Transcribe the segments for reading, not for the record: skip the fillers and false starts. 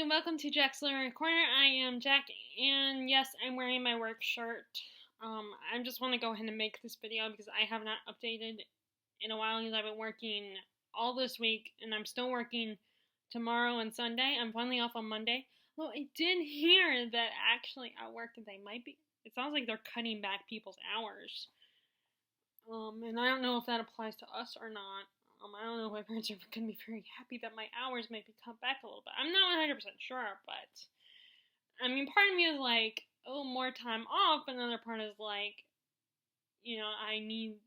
welcome to Jack's Literary Corner. I am Jack, and yes, I'm wearing my work shirt. I just want to go ahead and make this video because I have not updated in a while because I've been working all this week, and I'm still working tomorrow and Sunday. I'm finally off on Monday. Well, I did hear that actually at work they might be. It sounds like they're cutting back people's hours. And I don't know if that applies to us or not. I don't know if my parents are going to be very happy that my hours might be cut back a little bit. I'm not 100% sure, but I mean, part of me is like, oh, more time off. Another part is like, I need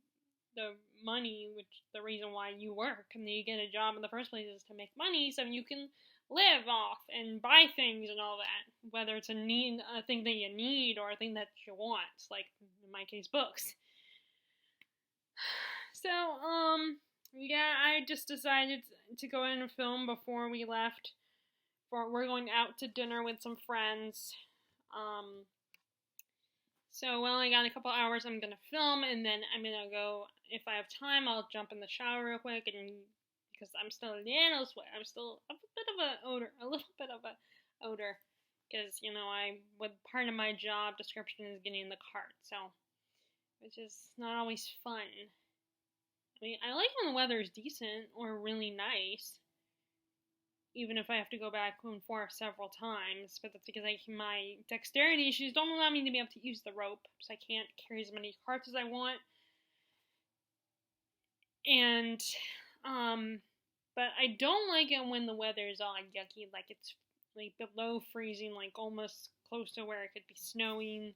the money, which the reason why you work and you get a job in the first place is to make money so you can live off and buy things and all that. Whether it's a thing that you need or a thing that you want, like in my case, books. So, yeah, I just decided to go in and film before we left. We're going out to dinner with some friends. So while I got a couple hours, I'm gonna film, and then I'm gonna go. If I have time, I'll jump in the shower real quick, and because I'm still a little sweat, I'm still a little bit of a odor, because with part of my job description is getting in the cart, so which is not always fun. I mean, I like when the weather is decent or really nice, even if I have to go back and forth several times, but that's because my dexterity issues don't allow me to be able to use the rope, so I can't carry as many carts as I want. And, but I don't like it when the weather is all yucky, like it's like below freezing, like almost close to where it could be snowing,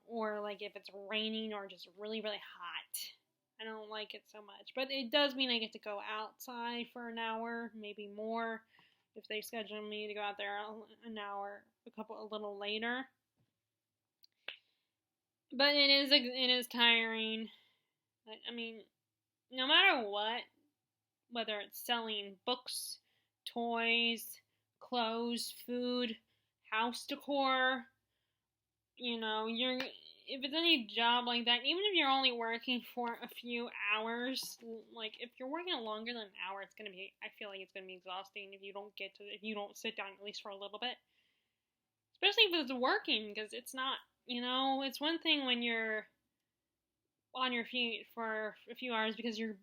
or like if it's raining or just really, really hot. I don't like it so much, but it does mean I get to go outside for an hour, maybe more, if they schedule me to go out there an hour, a little later. But it is tiring. I mean, no matter what, whether it's selling books, toys, clothes, food, house decor, if it's any job like that, even if you're only working for a few hours, like if you're working longer than an hour, I feel like it's gonna be exhausting if you don't sit down at least for a little bit. Especially if it's working, because it's not, it's one thing when you're on your feet for a few hours because you're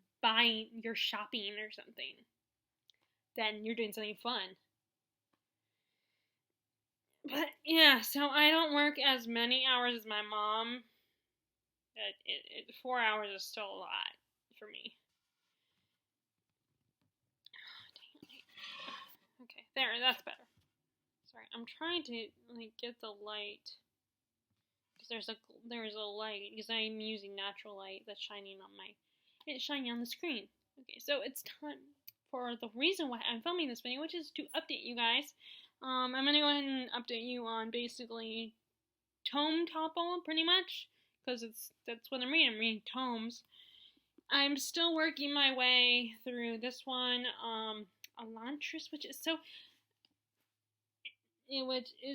shopping or something. Then you're doing something fun. But yeah, so I don't work as many hours as my mom. 4 hours is still a lot for me. Okay, there, that's better. Sorry, I'm trying to get the light because there's a light because I'm using natural light that's shining on the screen. Okay, so it's time for the reason why I'm filming this video, which is to update you guys. I'm gonna go ahead and update you on basically Tome Topple, pretty much, because that's what I'm reading. I'm reading tomes. I'm still working my way through this one, Elantris, which is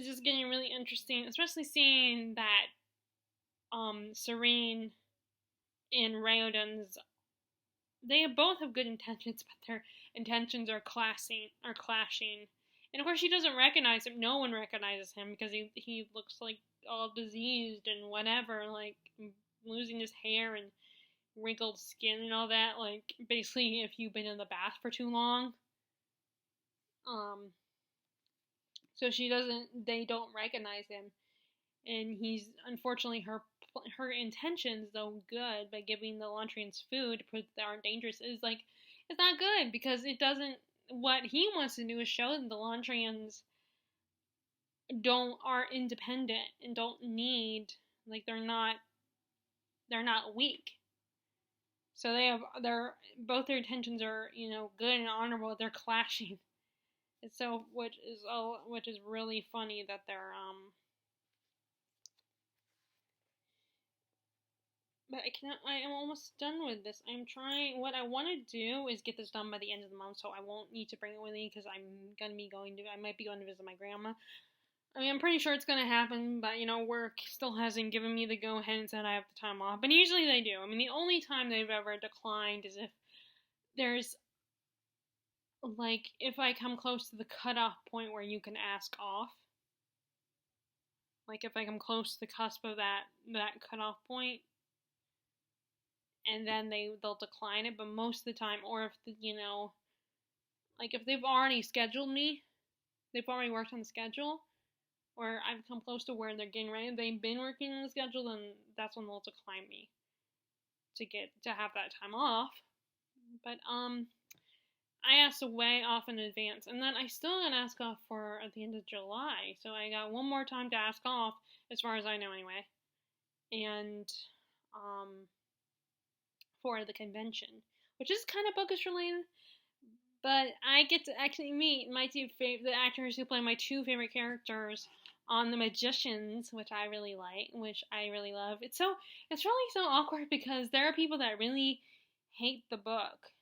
just getting really interesting, especially seeing that Serene and Raoden's, they both have good intentions, but their intentions are clashing. And of course, she doesn't recognize him. No one recognizes him because he looks like all diseased and whatever, like losing his hair and wrinkled skin and all that. Like basically, if you've been in the bath for too long. So they don't recognize him, and he's unfortunately her intentions, though good, by giving the Elantrians food to prove they aren't dangerous, it's not good because it doesn't. What he wants to do is show that the Elantrians are independent and don't need, like, they're not weak. So both their intentions are, good and honorable. They're clashing. And so, which is really funny that they're But I am almost done with this. What I want to do is get this done by the end of the month, so I won't need to bring it with me, because I might be going to visit my grandma. I mean, I'm pretty sure it's going to happen, but, work still hasn't given me the go-ahead and said I have the time off. But usually they do. I mean, the only time they've ever declined is if there's like, if I come close to the cutoff point where you can ask off, like, if I come close to the cusp of that cutoff point, and then they'll decline it, but most of the time, or if like, if they've already scheduled me, they've already worked on the schedule, or I've come close to where they're getting ready, they've been working on the schedule, then that's when they'll decline me to have that time off. But I asked way off in advance, and then I still got to ask off for at the end of July, so I got one more time to ask off, as far as I know anyway, and for the convention, which is kind of bookish related, but I get to actually meet the actors who play my two favorite characters on The Magicians, which I really like, which I really love. It's really so awkward because there are people that really hate the book,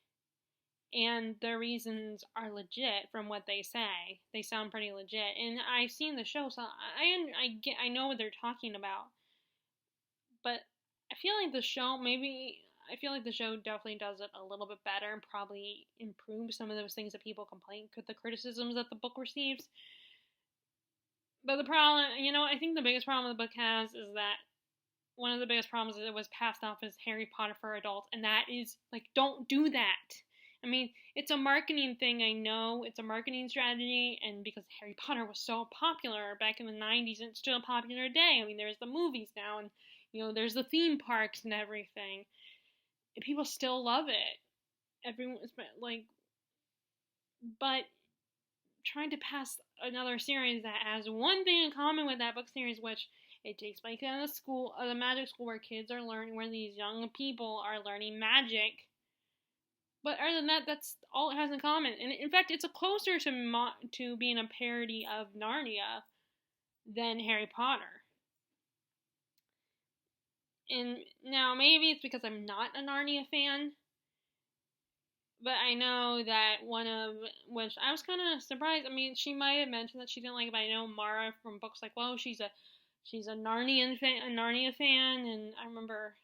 and their reasons are legit from what they say. They sound pretty legit, and I've seen the show, so I know what they're talking about. But I feel like the show definitely does it a little bit better and probably improves some of those things that people complain, the criticisms that the book receives. But the problem, I think the biggest problem the book has is that one of the biggest problems is it was passed off as Harry Potter for adults, and that is, like, don't do that. I mean, it's a marketing thing, I know. It's a marketing strategy, and because Harry Potter was so popular back in the 90s, and it's still popular today. I mean, there's the movies now, and, there's the theme parks and everything. And people still love it. Everyone's, like, but trying to pass another series that has one thing in common with that book series, which it takes place in a magic school where where these young people are learning magic. But other than that, that's all it has in common. And in fact, it's closer to being a parody of Narnia than Harry Potter. And now maybe it's because I'm not a Narnia fan, but I know that which I was kind of surprised. I mean, she might have mentioned that she didn't like it, but I know Mara from books like, well, she's a Narnia fan, and I remember.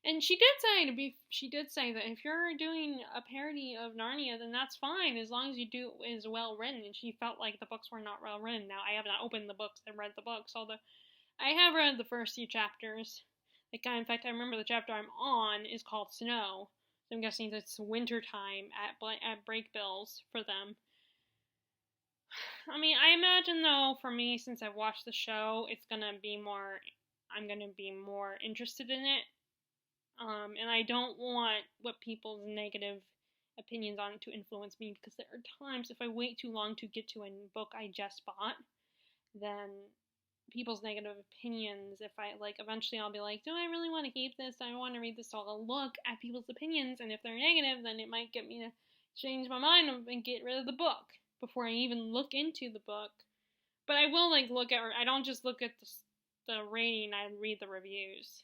And she did say that if you're doing a parody of Narnia, then that's fine, as long as you do it is well written. And she felt like the books were not well written. Now, I have not opened the books and read the books, although I have read the first few chapters. Like, in fact, I remember the chapter I'm on is called Snow. So I'm guessing it's winter time at Brakebills for them. I mean, I imagine, though, for me, since I've watched the show, I'm gonna be more interested in it. And I don't want what people's negative opinions on it to influence me, because there are times if I wait too long to get to a book I just bought, then people's negative opinions, eventually I'll be like, do I really want to keep this? I want to read this, so I'll look at people's opinions, and if they're negative, then it might get me to change my mind and get rid of the book before I even look into the book. But I will, I don't just look at the rating, I read the reviews.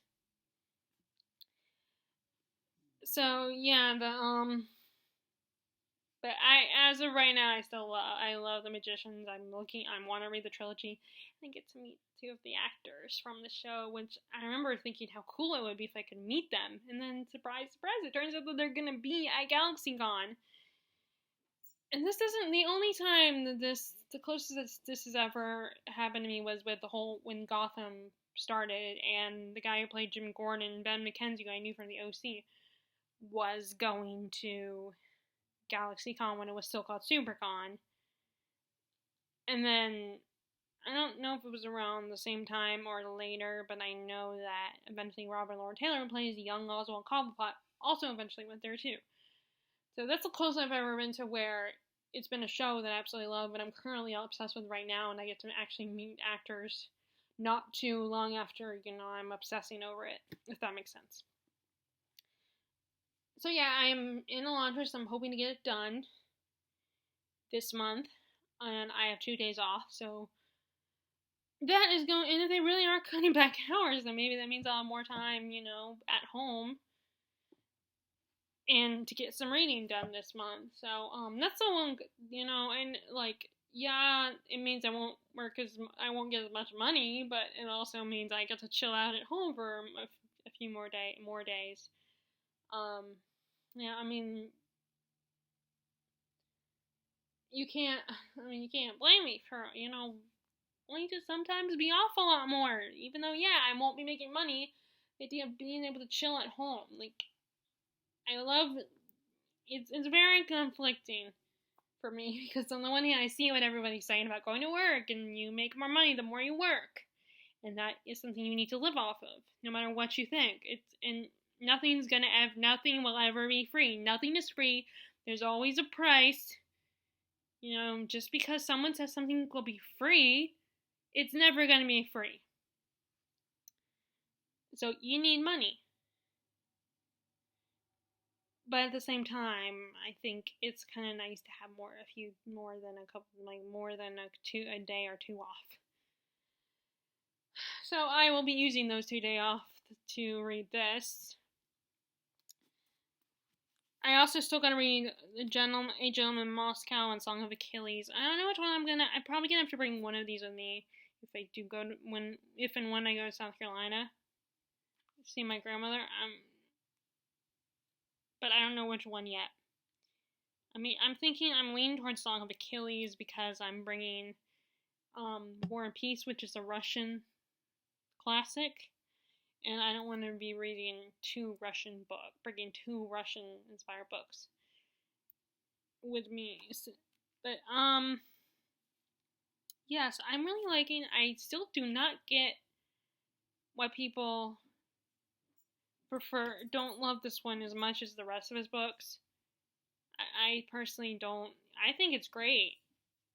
So yeah, but as of right now, I love The Magicians. I want to read the trilogy and get to meet two of the actors from the show, which I remember thinking how cool it would be if I could meet them. And then, surprise, surprise, it turns out that they're gonna be at GalaxyCon. And this isn't the only time that the closest this has ever happened to me was with when Gotham started, and the guy who played Jim Gordon, Ben McKenzie, who I knew from the OC, was going to GalaxyCon when it was still called SuperCon. And then, I don't know if it was around the same time or later, but I know that eventually Robert Lord Taylor, who plays young Oswald Cobblepot, also eventually went there too. So that's the closest I've ever been to where it's been a show that I absolutely love, but I'm currently obsessed with right now, and I get to actually meet actors not too long after, I'm obsessing over it, if that makes sense. So yeah, I am in Elantris. I'm hoping to get it done this month, and I have 2 days off, so that is going, and if they really are cutting back hours, then maybe that means I'll have more time, at home, and to get some reading done this month. So, that's the one, and, yeah, it means I won't get as much money, but it also means I get to chill out at home for a few more days. Yeah, I mean, you can't, you can't blame me for, wanting to sometimes be off a lot more. Even though, yeah, I won't be making money, the idea of being able to chill at home. Like, I love, it's very conflicting for me because on the one hand, I see what everybody's saying about going to work and you make more money the more you work. And that is something you need to live off of, no matter what you think. And nothing will ever be free. Nothing is free. There's always a price. Just because someone says something will be free, it's never going to be free. So you need money. But at the same time, I think it's kind of nice to have more than a day or two off. So I will be using those 2 days off to read this. I also still gotta read A Gentleman in Moscow and Song of Achilles. I don't know which one I'm probably gonna have to bring one of these with me if I do if and when I go to South Carolina to see my grandmother. But I don't know which one yet. I'm leaning towards Song of Achilles because I'm bringing War and Peace, which is a Russian classic, and I don't want to be reading bringing two Russian-inspired books with me. But, yes, I'm really liking, I still do not get why people don't love this one as much as the rest of his books. I personally don't. I think it's great.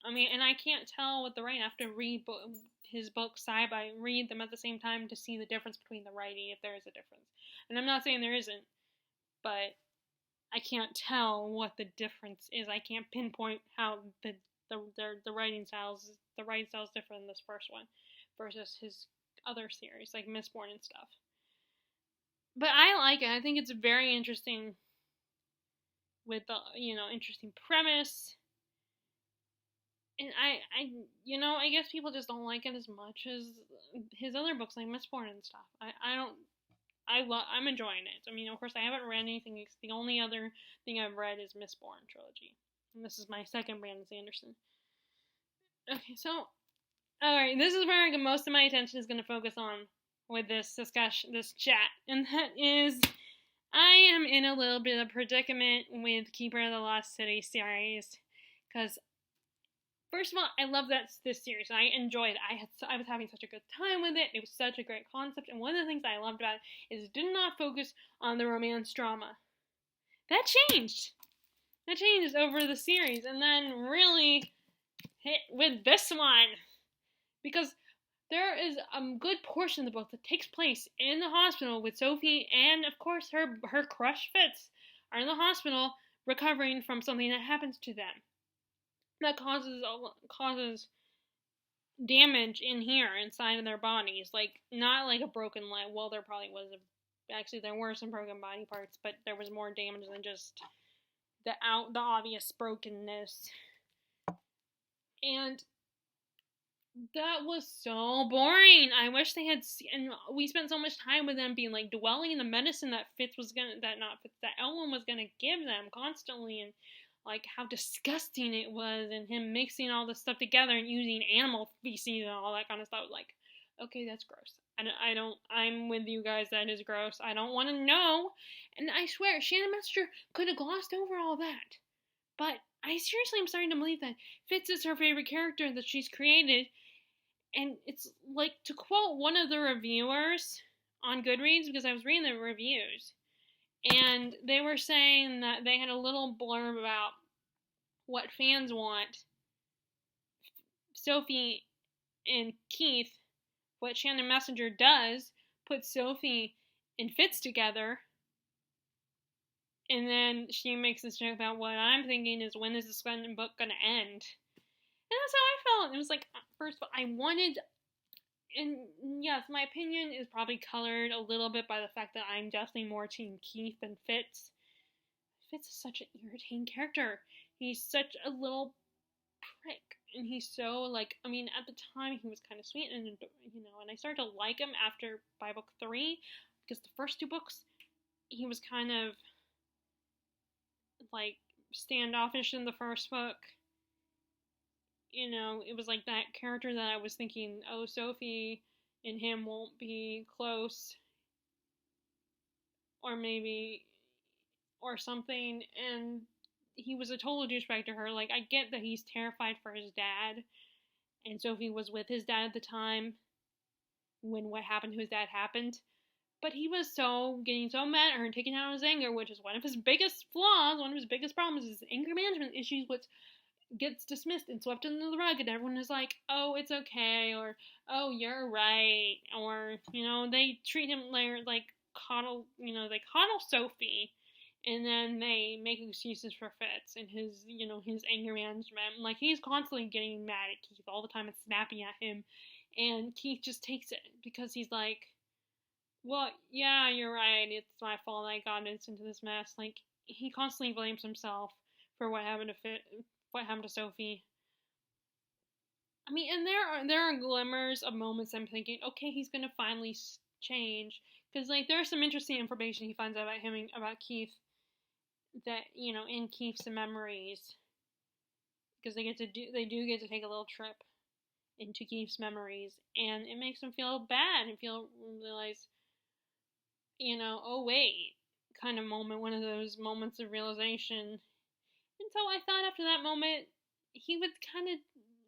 And I can't tell with the writing. I have to read his books read them at the same time to see the difference between the writing, if there is a difference. And I'm not saying there isn't, but I can't tell what the difference is. I can't pinpoint how the writing styles different in this first one versus his other series, like Mistborn and stuff. But I like it. I think it's very interesting with the, interesting premise. And I guess people just don't like it as much as his other books, like Mistborn and stuff. I'm enjoying it. Of course, I haven't read anything. The only other thing I've read is Mistborn trilogy. And this is my second Brandon Sanderson. Okay, so, alright, this is where most of my attention is going to focus on with this discussion, this chat. And that is, I am in a little bit of a predicament with Keeper of the Lost City series. Because, first of all, I love this series. I enjoyed it. I was having such a good time with it. It was such a great concept. And one of the things I loved about it is it did not focus on the romance drama. That changed. That changed over the series. And then really hit with this one. Because there is a good portion of the book that takes place in the hospital with Sophie and, of course, her crush Fitz are in the hospital recovering from something that happens to them. That causes damage in here inside of their bodies. Like, not like a broken leg. Well, there probably was. Actually, there were some broken body parts, but there was more damage than just the obvious brokenness. And that was so boring. I wish they had and we spent so much time with them being like dwelling in the medicine that Elwyn was gonna give them constantly, and like how disgusting it was, and him mixing all this stuff together and using animal feces and all that kind of stuff. Like, okay, that's gross. I'm with you guys, that is gross. I don't want to know. And I swear, Shannon Messenger could have glossed over all that. But I seriously am starting to believe that Fitz is her favorite character that she's created. And it's like, to quote one of the reviewers on Goodreads, because I was reading the reviews, and they were saying that they had a little blurb about what fans want. Sophie and Keith, what Shannon Messenger does, put Sophie and Fitz together. And then she makes this joke about what I'm thinking is, when is this book going to end? And that's how I felt. It was like, first of all, and yes, my opinion is probably colored a little bit by the fact that I'm definitely more team Keith than Fitz. Fitz is such an irritating character. He's such a little prick. And he's so, like, at the time he was kind of sweet, and, and I started to like him by book 3, because the first 2 books, he was kind of, like, standoffish in the first book. it was like that character that I was thinking, oh, Sophie and him won't be close, or maybe, or something, and he was a total douchebag to her. Like, I get that he's terrified for his dad, and Sophie was with his dad at the time when what happened to his dad happened. But he was getting so mad at her and taking out his anger, which is one of his biggest flaws, one of his biggest problems is anger management issues, which gets dismissed and swept under the rug, and everyone is like, oh, it's okay, or, oh, you're right, or, they treat him like coddle, they coddle Sophie, and then they make excuses for Fitz and his anger management. Like, he's constantly getting mad at Keith all the time and snapping at him, and Keith just takes it because he's like, well, yeah, you're right, it's my fault I got into this mess. Like, he constantly blames himself for what happened to Sophie. I mean, and there are glimmers of moments I'm thinking, okay, he's gonna finally change, because like there's some interesting information he finds out about Keith, that in Keith's memories, because they do get to take a little trip into Keith's memories, and it makes him feel bad and realize, oh wait, kind of moment, one of those moments of realization. And so I thought after that moment, he would kind of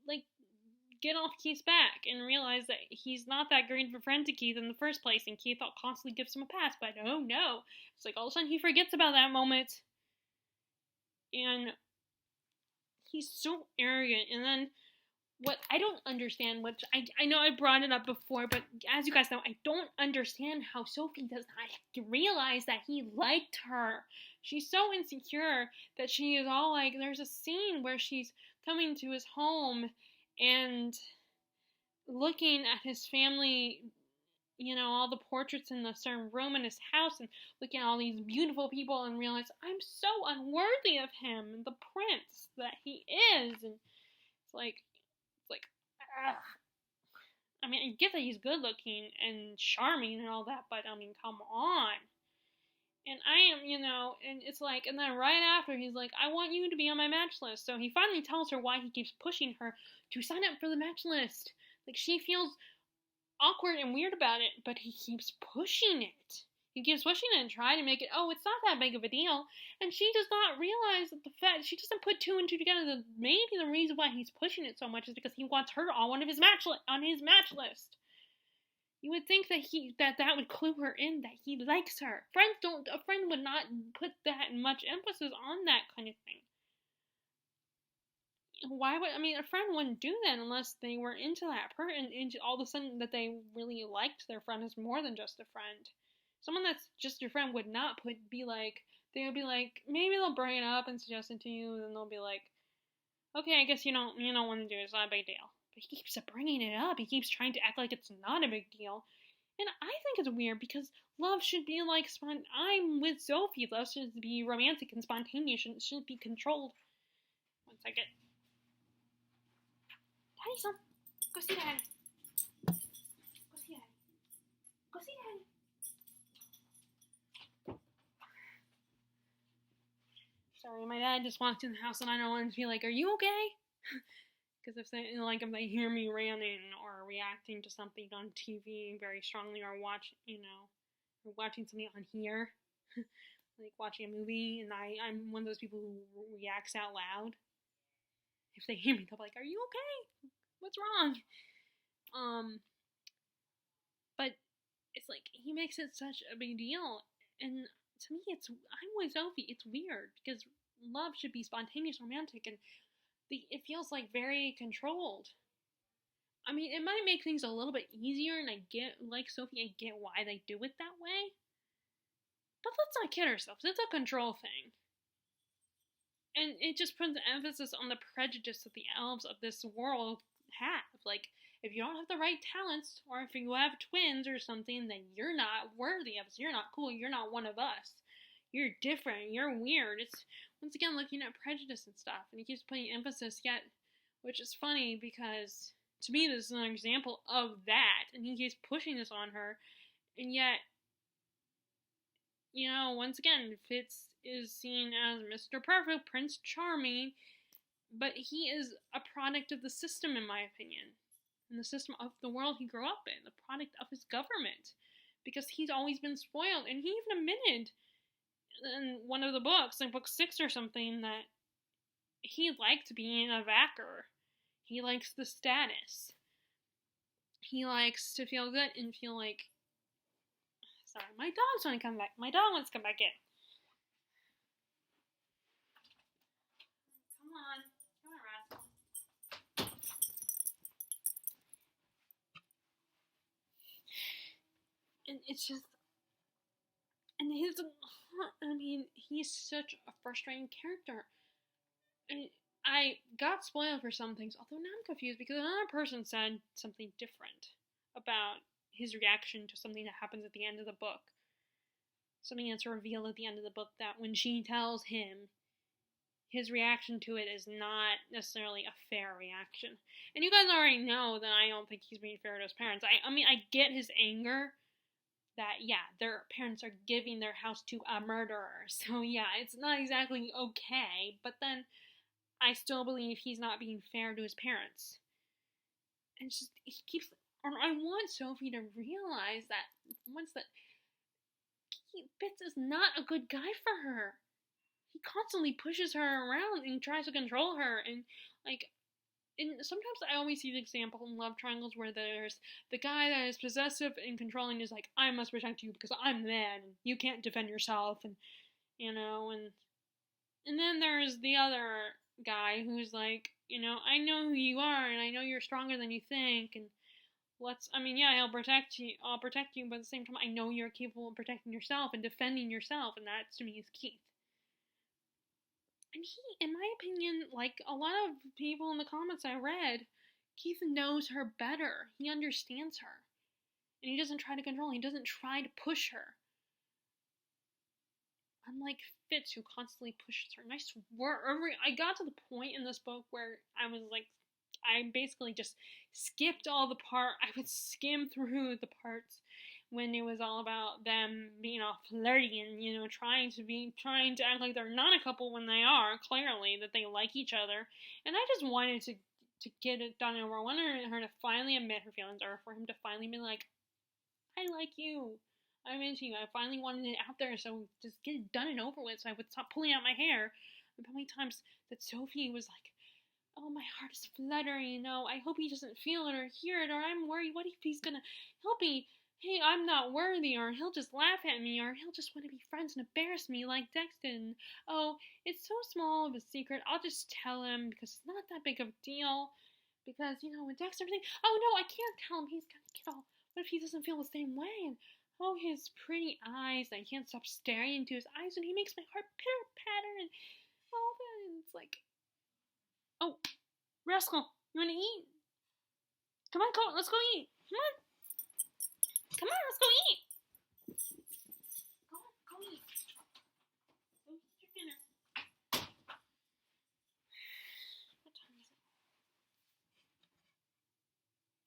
like get off Keith's back and realize that he's not that great of a friend to Keith in the first place, and Keith constantly gives him a pass, but oh no, it's like all of a sudden he forgets about that moment, and he's so arrogant. And then what I don't understand, which I know I brought it up before, but as you guys know, I don't understand how Sophie does not realize that he liked her. She's so insecure that she is all like, there's a scene where she's coming to his home and looking at his family, all the portraits in the certain room in his house, and looking at all these beautiful people, and realize, I'm so unworthy of him, the prince that he is. And it's like, ugh. I mean, I get that he's good looking and charming and all that, but I mean, come on. And I am, and it's like, and then right after, he's like, I want you to be on my match list. So he finally tells her why he keeps pushing her to sign up for the match list. Like, she feels awkward and weird about it, but he keeps pushing it. He keeps pushing it and trying to make it, oh, it's not that big of a deal. And she does not realize that she doesn't put two and two together, that maybe the reason why he's pushing it so much is because he wants her on his match list. You would think that that would clue her in that he likes her. A friend would not put that much emphasis on that kind of thing. A friend wouldn't do that unless they were into that person, and all of a sudden that they really liked their friend as more than just a friend. Someone that's just your friend would not they would be like, maybe they'll bring it up and suggest it to you, and then they'll be like, okay, I guess you don't want to do it, it's not a big deal. But he keeps bringing it up, he keeps trying to act like it's not a big deal. And I think it's weird, because love should be like, I'm with Sophie, love should be romantic and spontaneous, and it shouldn't be controlled. 1 second. Daddy-san, go see Daddy. Go see Daddy. Go see Daddy. Sorry, my dad just walked in the house and I don't want him to be like, are you okay? Because if they hear me ranting or reacting to something on TV very strongly, or watching something on here, like watching a movie, and I'm one of those people who reacts out loud. If they hear me, they'll be like, are you okay? What's wrong? But it's like, he makes it such a big deal, and to me, I'm with Sophie, it's weird, because love should be spontaneous, romantic, and it feels like very controlled. I mean, it might make things a little bit easier, and I get, like Sophie, I get why they do it that way, but let's not kid ourselves, it's a control thing. And it just puts emphasis on the prejudice that the elves of this world have. Like, if you don't have the right talents, or if you have twins or something, then you're not worthy of us. You're not cool. You're not one of us. You're different. You're weird. It's, once again, looking at prejudice and stuff. And he keeps putting emphasis, which is funny, because to me this is an example of that. And he keeps pushing this on her. And yet, once again, Fitz is seen as Mr. Perfect, Prince Charming, but he is a product of the system, in my opinion, and the system of the world he grew up in, the product of his government, because he's always been spoiled. And he even admitted in one of the books, like book 6 or something, that he liked being a backer. He likes the status. He likes to feel good and feel like... Sorry, my dogs want to come back. My dog wants to come back in. Come on. Come on, Rascal. And it's just... And he's such a frustrating character. And I got spoiled for some things, although now I'm confused because another person said something different about his reaction to something that happens at the end of the book. Something that's revealed at the end of the book, that when she tells him, his reaction to it is not necessarily a fair reaction. And you guys already know that I don't think he's being fair to his parents. I mean, I get his anger that, yeah, their parents are giving their house to a murderer. So, yeah, it's not exactly okay. But then I still believe he's not being fair to his parents. And it's just, he keeps... I want Sophie to realize that once that Fitz is not a good guy for her. He constantly pushes her around and tries to control her, and sometimes I always see the example in love triangles where there's the guy that is possessive and controlling is like, I must protect you because I'm the man and you can't defend yourself, and and then there's the other guy who's like, I know who you are and I know you're stronger than you think, and I'll protect you, but at the same time, I know you're capable of protecting yourself and defending yourself, and that, to me, is Keith. And he, in my opinion, like a lot of people in the comments I read, Keith knows her better. He understands her. And he doesn't try to control her. He doesn't try to push her. Unlike Fitz, who constantly pushes her. And I got to the point in this book where I was like, I basically just skipped all the part. I would skim through the parts when it was all about them being all flirty and, trying to act like they're not a couple when they are, clearly, that they like each other. And I just wanted to get it done over. I wanted her to finally admit her feelings, or for him to finally be like, I like you. I'm into you. I finally wanted it out there, so just get it done and over with so I would stop pulling out my hair. And how many times that Sophie was like, oh, my heart is fluttering, I hope he doesn't feel it or hear it, or I'm worried, what if he's gonna help me? Hey, I'm not worthy, or he'll just laugh at me, or he'll just want to be friends and embarrass me like Dexton. Oh, it's so small of a secret, I'll just tell him, because it's not that big of a deal, because, with Dexter, everything, oh no, I can't tell him, he's gonna get all, what if he doesn't feel the same way, and oh, his pretty eyes, I can't stop staring into his eyes, and he makes my heart pitter-patter, and all that, and it's like, oh, Rascal, you wanna eat? Come on, let's go eat. Come on, let's go eat. Go eat. Go eat your dinner. What time is it?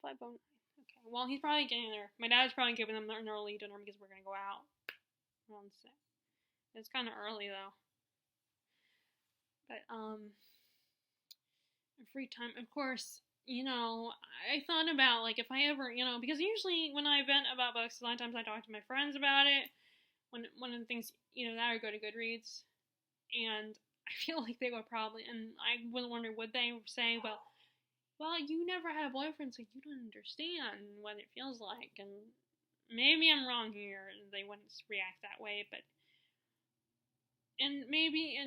5:09. Okay, well, he's probably getting there. My dad's probably giving them an early dinner because we're gonna go out around 6. It's kind of early, though. But, free time, of course, I thought about, like, if I ever, because usually when I vent about books, a lot of times I talk to my friends about it, one of the things, that I go to Goodreads, and I feel like they would probably, and I would wonder, would they say, well, you never had a boyfriend, so you don't understand what it feels like, and maybe I'm wrong here, and they wouldn't react that way, but maybe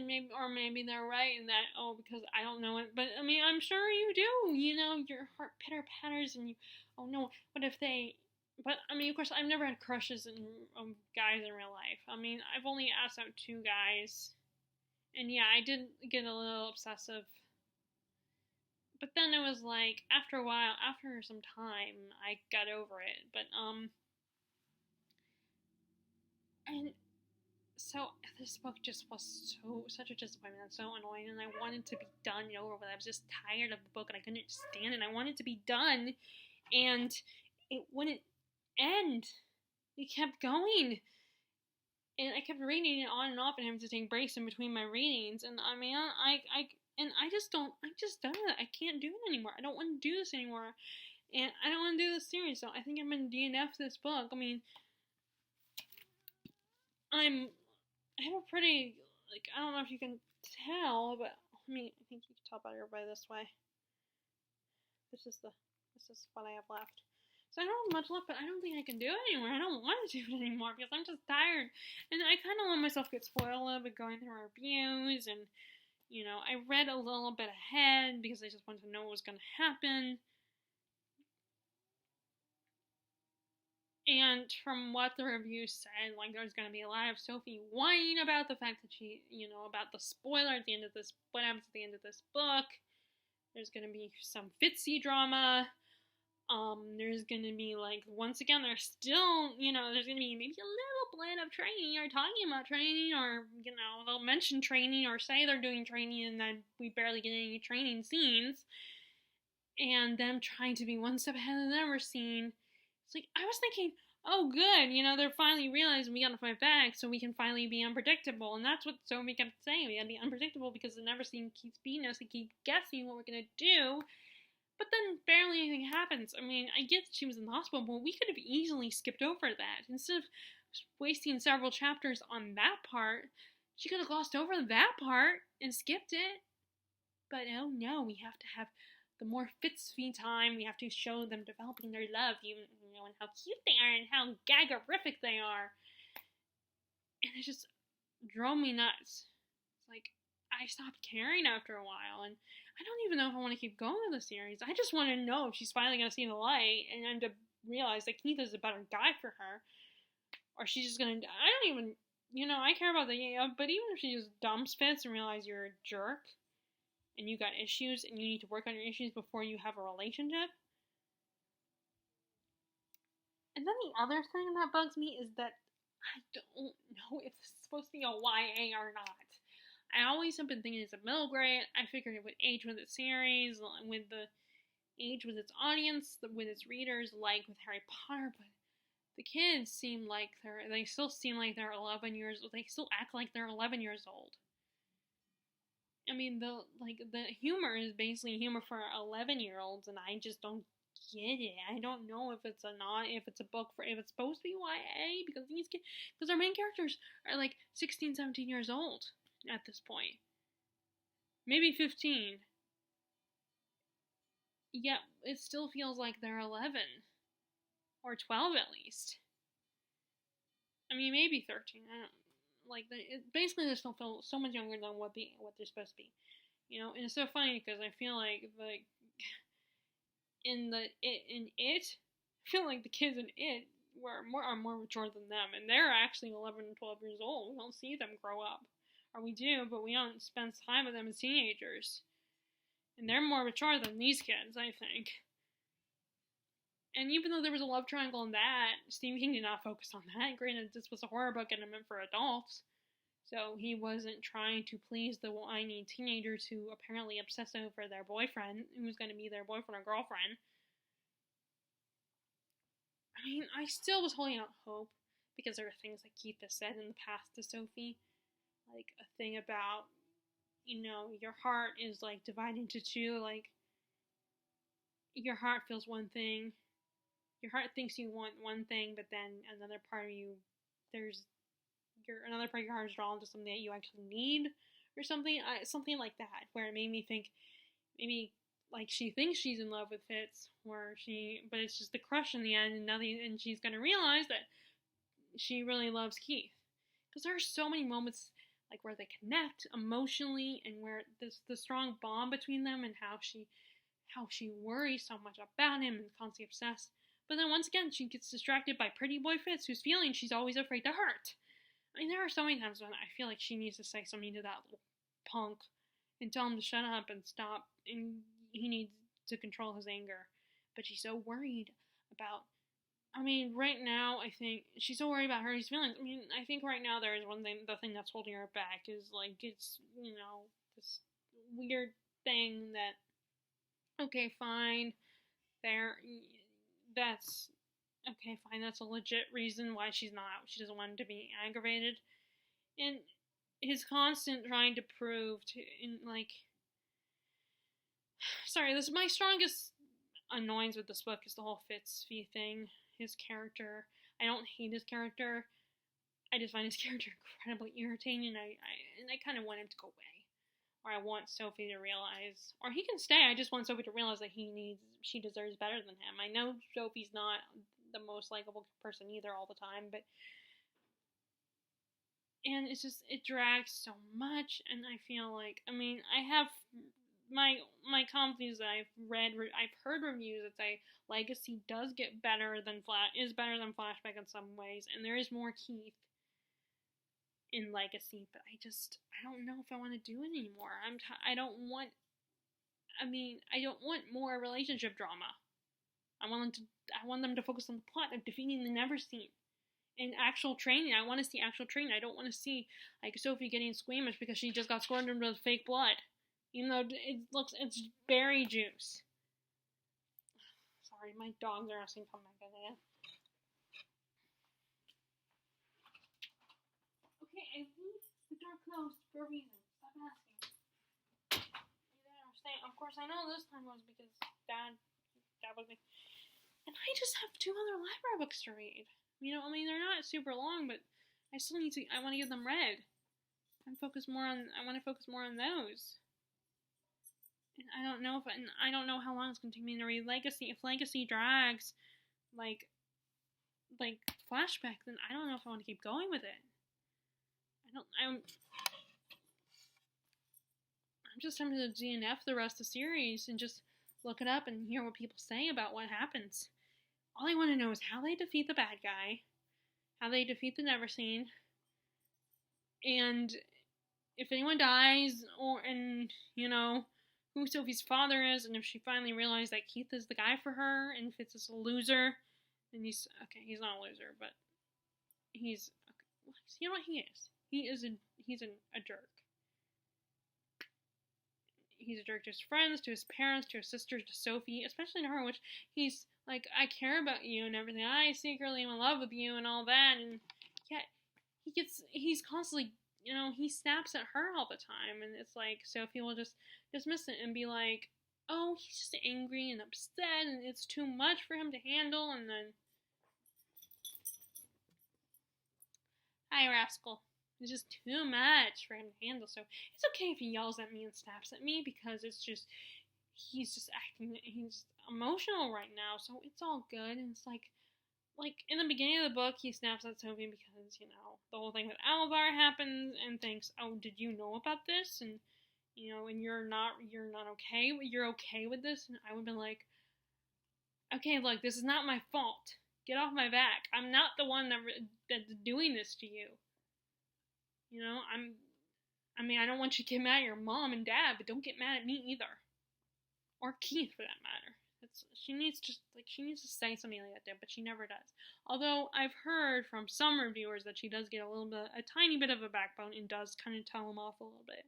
they're right in that, because I don't know it, but, I'm sure you do, your heart pitter-patters, and oh no, what if they, but, of course, I've never had crushes on guys in real life. I've only asked out 2 guys, and yeah, I did get a little obsessive, but then it was like, after a while, after some time, I got over it, but, and so this book just was such a disappointment and so annoying, and I wanted to be done and over with. I was just tired of the book and I couldn't stand it. I wanted to be done, and it wouldn't end. It kept going, and I kept reading it on and off and having to take breaks in between my readings. And And I just done it. I can't do it anymore. I don't want to do this anymore. And I don't want to do this series, so I think I'm going to DNF this book. I mean, I have a pretty, like, I don't know if you can tell, but I think you can tell better by this way. This is what I have left. So I don't have much left, but I don't think I can do it anymore. I don't want to do it anymore because I'm just tired. And I kind of let myself get spoiled a little bit going through reviews. And, you know, I read a little bit ahead because I just wanted to know what was going to happen. And from what the reviews said, like, there's going to be a lot of Sophie whining about the fact that she, you know, about the spoiler at the end of this, what happens at the end of this book. There's going to be some Fitzy drama. There's going to be, like, once again, there's still, you know, there's going to be maybe a little blend of training or talking about training, or, you know, they'll mention training or say they're doing training and then we barely get any training scenes. And them trying to be one step ahead of the never scene. It's like, I was thinking, oh, good, you know, they're finally realizing we gotta fight back so we can finally be unpredictable. And that's what Sophie kept saying. We gotta be unpredictable because the never scene keeps beating us. They keep guessing what we're gonna do. But then barely anything happens. I mean, I get that she was in the hospital, but we could have easily skipped over that. Instead of wasting several chapters on that part, she could have glossed over that part and skipped it. But oh no, we have to have the more Fitzfee time. We have to show them developing their love, even, you know, and how cute they are and how gaggerific they are. And it just drove me nuts. It's like, I stopped caring after a while, and I don't even know if I want to keep going with the series. I just want to know if she's finally going to see the light and to realize that Keith is a better guy for her. Or she's just going to, I don't even, you know, I care about the, but even if she just dumps Fitz and realizes you're a jerk, and you got issues, and you need to work on your issues before you have a relationship. And then the other thing that bugs me is that I don't know if this is supposed to be a YA or not. I always have been thinking it's a middle grade. I figured it would age with its series, with the age with its audience, with its readers, like with Harry Potter, but the kids seem like they still seem like they're 11 years old. They still act like they're 11 years old. I mean, the humor is basically humor for 11-year-olds, and I just don't get it. I don't know if it's a book for, if it's supposed to be YA, because our main characters are like 16, 17 years old at this point. Maybe 15. Yet, it still feels like they're 11. Or 12 at least. I mean, maybe 13. I don't basically they still feel so much younger than what they're supposed to be, you know. And it's so funny because I feel like I feel like the kids in it are more mature than them, and they're actually 11 and 12 years old. We don't see them grow up, or we do, but we don't spend time with them as teenagers, and they're more mature than these kids, I think. And even though there was a love triangle in that, Stephen King did not focus on that. Granted, this was a horror book and it meant for adults, so he wasn't trying to please the whiny teenagers who apparently obsess over their boyfriend, who's going to be their boyfriend or girlfriend. I mean, I still was holding out hope, because there are things that Keith has said in the past to Sophie. Like, a thing about, you know, your heart is, like, divided into two. Like, your heart feels one thing. Your heart thinks you want one thing, but then another part of you, another part of your heart is drawn to something that you actually need, or something, something like that, where it made me think, maybe, like, she thinks she's in love with Fitz, but it's just the crush in the end, and she's gonna realize that she really loves Keith. Because there are so many moments, like, where they connect emotionally, and where there's the strong bond between them, and how she worries so much about him and constantly obsessed. But then once again, she gets distracted by pretty boy Fitz, whose feelings she's always afraid to hurt. I mean, there are so many times when I feel like she needs to say something to that little punk and tell him to shut up and stop, and he needs to control his anger. But she's so worried about, I mean, right now, I think she's so worried about Harry's feelings. I mean, I think right now there is the thing that's holding her back is, like, it's, you know, this weird thing that, okay, fine, that's a legit reason why she doesn't want him to be aggravated. And his constant trying to prove Sorry, this is my strongest annoyance with this book is the whole Fitzvee thing. His character. I don't hate his character. I just find his character incredibly irritating, and I kind of want him to go away. Or I want Sophie to realize, or he can stay. I just want Sophie to realize that she deserves better than him. I know Sophie's not the most likable person either all the time, but and it's just it drags so much, and I feel like I have my confidence that I've heard reviews that say Legacy does get better than is better than Flashback in some ways, and there is more Keith in Legacy, but I don't know if I want to do it anymore. I don't want more relationship drama. I want them to focus on the plot of defeating the Neverseen. In actual training, I want to see actual training. I don't want to see like Sophie getting squeamish because she just got squirted with fake blood. Even though it's berry juice. Sorry, my dogs are asking to come back in. Okay, I leave the door closed for a reason. Stop asking. You don't understand. Of course, I know this time was because Dad was me. And I just have 2 other library books to read. They're not super long, but I want to get them read. I want to focus more on those. And I don't know how long it's going to take me to read Legacy. If Legacy drags, like Flashback, then I don't know if I want to keep going with it. I'm just tempted to DNF the rest of the series and just look it up and hear what people say about what happens. All I want to know is how they defeat the bad guy, how they defeat the Neverseen, and if anyone dies, who Sophie's father is, and if she finally realized that Keith is the guy for her, and Fitz is a loser, then he's not a loser, but he's okay. You know what he is? He's a jerk. He's a jerk to his friends, to his parents, to his sisters, to Sophie, especially to her, which he's like, I care about you and everything. I secretly am in love with you and all that, and yet he's constantly, he snaps at her all the time, and it's like Sophie will just dismiss it and be like, oh, he's just angry and upset, and it's too much for him to handle, and then, hi, rascal. It's just too much for him to handle, so it's okay if he yells at me and snaps at me, because he's just emotional right now, so it's all good, and it's like in the beginning of the book, he snaps at Sophie because, the whole thing with Alvar happens, and thinks, oh, did you know about this, and, and you're not okay, you're okay with this, and I would be like, okay, look, this is not my fault, get off my back, I'm not the one that's doing this to you. I don't want you to get mad at your mom and dad, but don't get mad at me either. Or Keith, for that matter. She needs to say something like that, but she never does. Although I've heard from some reviewers that she does get a tiny bit of a backbone and does kind of tell him off a little bit.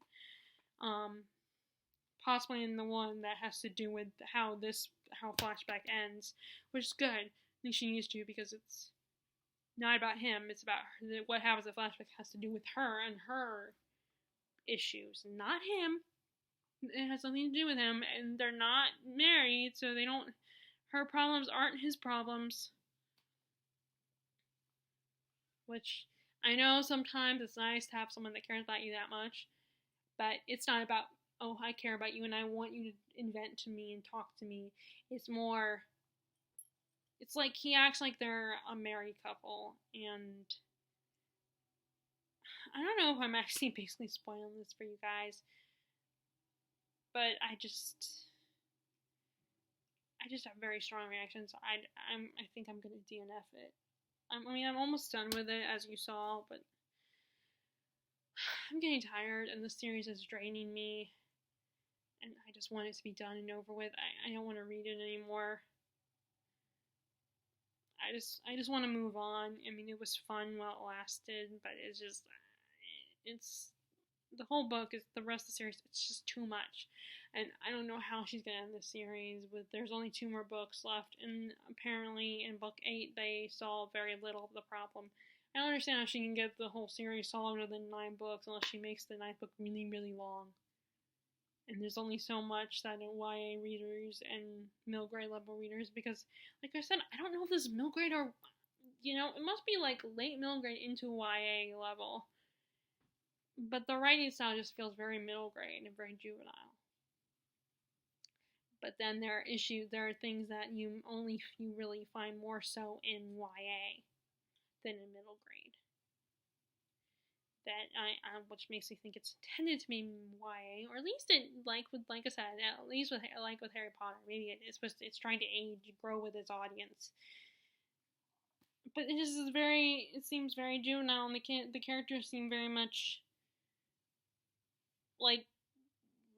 Possibly in the one that has to do with how Flashback ends, which is good. I think she needs to, because it's not about him, it's about her. What happens at Flashback has to do with her and her issues, not him. It has nothing to do with him, and they're not married, so her problems aren't his problems. Which, I know sometimes it's nice to have someone that cares about you that much, but it's not about, oh, I care about you and I want you to invent to me and talk to me. It's more, it's like he acts like they're a married couple, and I don't know if I'm actually basically spoiling this for you guys, but I just have very strong reactions. I think I'm gonna DNF it. I'm almost done with it, as you saw, but I'm getting tired, and this series is draining me, and I just want it to be done and over with. I don't want to read it anymore. I just want to move on. It was fun while it lasted, but it's the whole book is the rest of the series. It's just too much, and I don't know how she's gonna end the series. There's only 2 more books left, and apparently in book 8 they solve very little of the problem. I don't understand how she can get the whole series solved within 9 books unless she makes the 9th book really, really long. And there's only so much that YA readers and middle grade level readers, because, like I said, I don't know if this is middle grade or, it must be like late middle grade into YA level. But the writing style just feels very middle grade and very juvenile. But then there are things that you really find more so in YA than in middle grade. That which makes me think it's intended to be YA, or at least it like I said, at least with Harry Potter, maybe it's trying to grow with its audience. But it seems very juvenile, and the characters seem very much like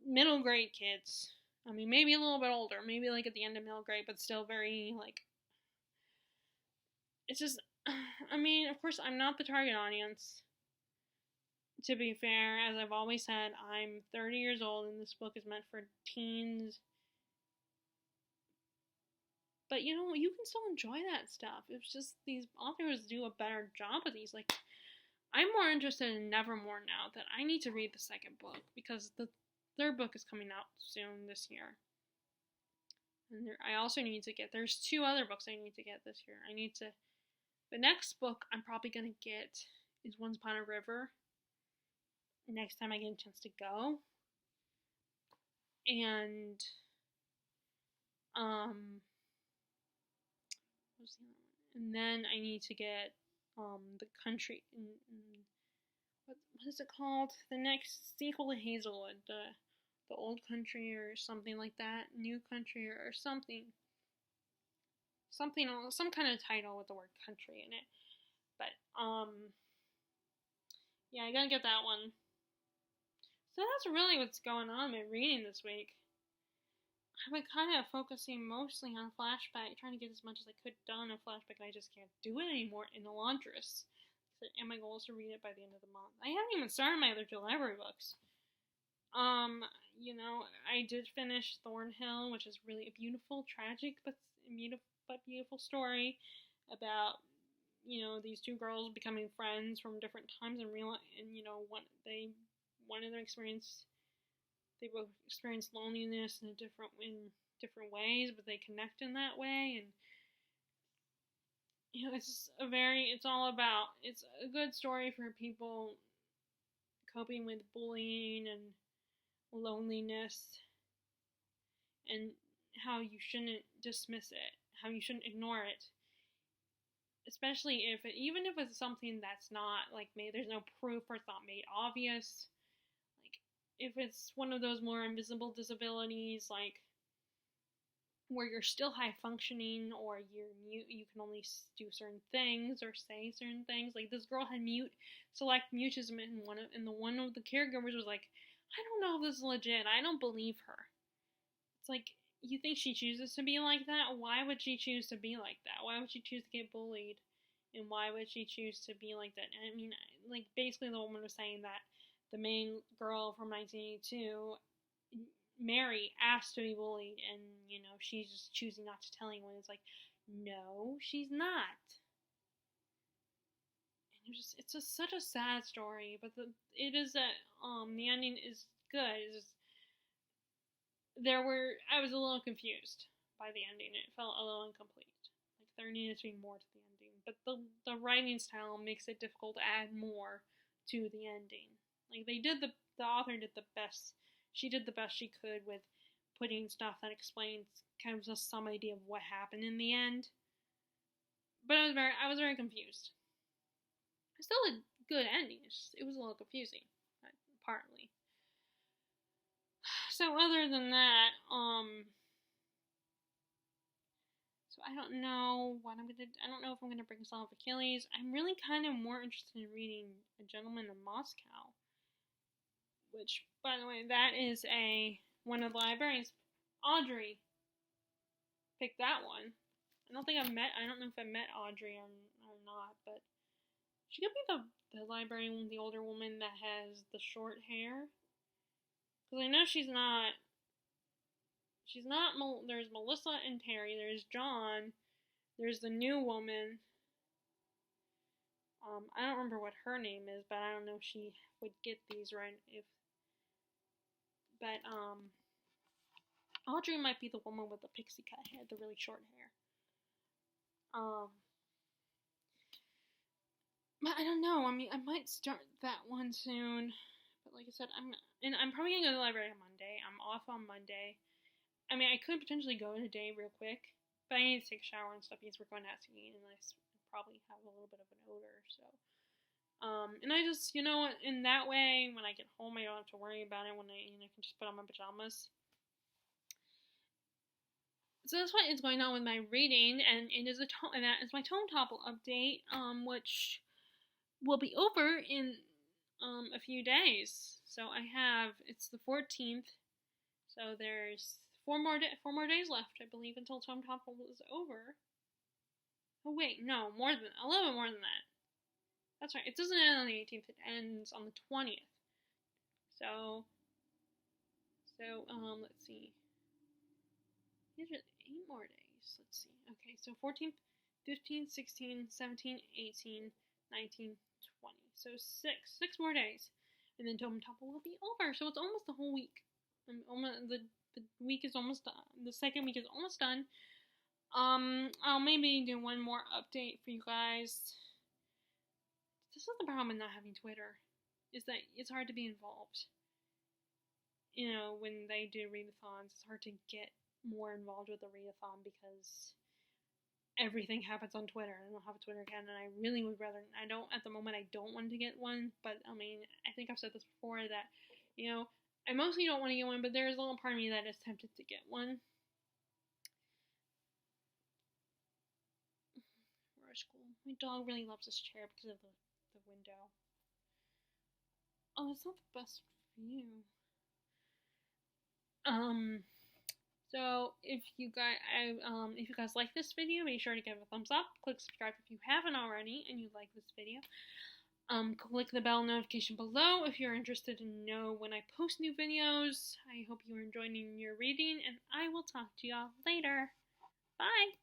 middle grade kids. I mean, maybe a little bit older, maybe like at the end of middle grade, but still very like. It's just, I mean, of course, I'm not the target audience. To be fair, as I've always said, I'm 30 years old and this book is meant for teens. But you can still enjoy that stuff. It's just these authors do a better job of these. Like, I'm more interested in Nevermore now that I need to read the second book, because the third book is coming out soon this year. And I also need to get, there's 2 other books I need to get this year. The next book I'm probably going to get is Once Upon a River. Next time I get a chance to go. And, what's the other one? And then I need to get, the country, what is it called? The next sequel to Hazelwood, the Old Country or something like that, New Country or something. Some kind of title with the word country in it. But, yeah, I gotta get that one. So that's really what's going on in my reading this week. I've been kind of focusing mostly on Flashback, trying to get as much as I could done in Flashback, and I just can't do it anymore in The Laundress. And my goal is to read it by the end of the month. I haven't even started my other 2 library books. I did finish Thornhill, which is really a beautiful, tragic, but beautiful story about, these 2 girls becoming friends from different times and they both experience loneliness in different ways, but they connect in that way. And it's a good story for people coping with bullying and loneliness, and how you shouldn't dismiss it, how you shouldn't ignore it, especially even if it's something that's not like there's no proof or it's not made obvious. Like, if it's one of those more invisible disabilities, like where you're still high functioning, or you're mute, you can only do certain things or say certain things. Like, this girl had select mutism, and one of the caregivers was like, I don't know if this is legit. I don't believe her. It's like, you think she chooses to be like that? Why would she choose to be like that? Why would she choose to get bullied? And why would she choose to be like that? I mean, like, basically the woman was saying that the main girl from 1982, Mary, asked to be bullied, and, she's just choosing not to tell anyone. It's like, no, she's not. And it's just such a sad story, but the ending is good. I was a little confused by the ending. It felt a little incomplete. Like, there needed to be more to the ending. But the writing style makes it difficult to add more to the ending. Like, the author did the best. She did the best she could with putting stuff that explains kind of just some idea of what happened in the end. But I was very confused. It's still a good ending. It was a little confusing, partly. So other than that, so I don't know what I'm gonna. I don't know if I'm gonna bring Song of Achilles. I'm really kind of more interested in reading A Gentleman in Moscow, which, by the way, that is one of the librarians. Audrey picked that one. I don't know if I met Audrey or not, but she could be the librarian, the older woman that has the short hair. Because I know she's not. There's Melissa and Terry. There's John. There's the new woman. I don't remember what her name is, but I don't know if she would get these right. But, Audrey might be the woman with the pixie cut hair, the really short hair. But I don't know. I mean, I might start that one soon. But like I said, I'm probably gonna go to the library on Monday. I'm off on Monday. I mean, I could potentially go today real quick, but I need to take a shower and stuff because we're going out to eat, and I probably have a little bit of an odor. So, and I just, in that way, when I get home, I don't have to worry about it. When I can just put on my pajamas. So that's what is going on with my reading, and it is and that is my Tome Topple update, which will be over in a few days. So it's the 14th, so there's four more days left, I believe, until Tome Topple is over. Oh wait, no, a little bit more than that. That's right. It doesn't end on the 18th. It ends on the 20th. So let's see. These are 8 more days. Let's see. Okay, so 14th, 15th, 16th, 17th, 18th, 19th, 20. So 6 more days, and then Tome Topple will be over. So it's almost the whole week. The week is almost done. The second week is almost done. I'll maybe do one more update for you guys. This is the problem with not having Twitter, is that it's hard to be involved. When they do readathons, it's hard to get more involved with the readathon because everything happens on Twitter. I don't have a Twitter account, and I really would rather. At the moment, I don't want to get one, but I mean, I think I've said this before that, I mostly don't want to get one, but there's a little part of me that is tempted to get one. School. My dog really loves this chair because of the window. Oh, it's not the best view. So if you guys like this video, make sure to give it a thumbs up. Click subscribe if you haven't already and you like this video. Click the bell notification below if you're interested to know when I post new videos. I hope you are enjoying your reading, and I will talk to y'all later. Bye!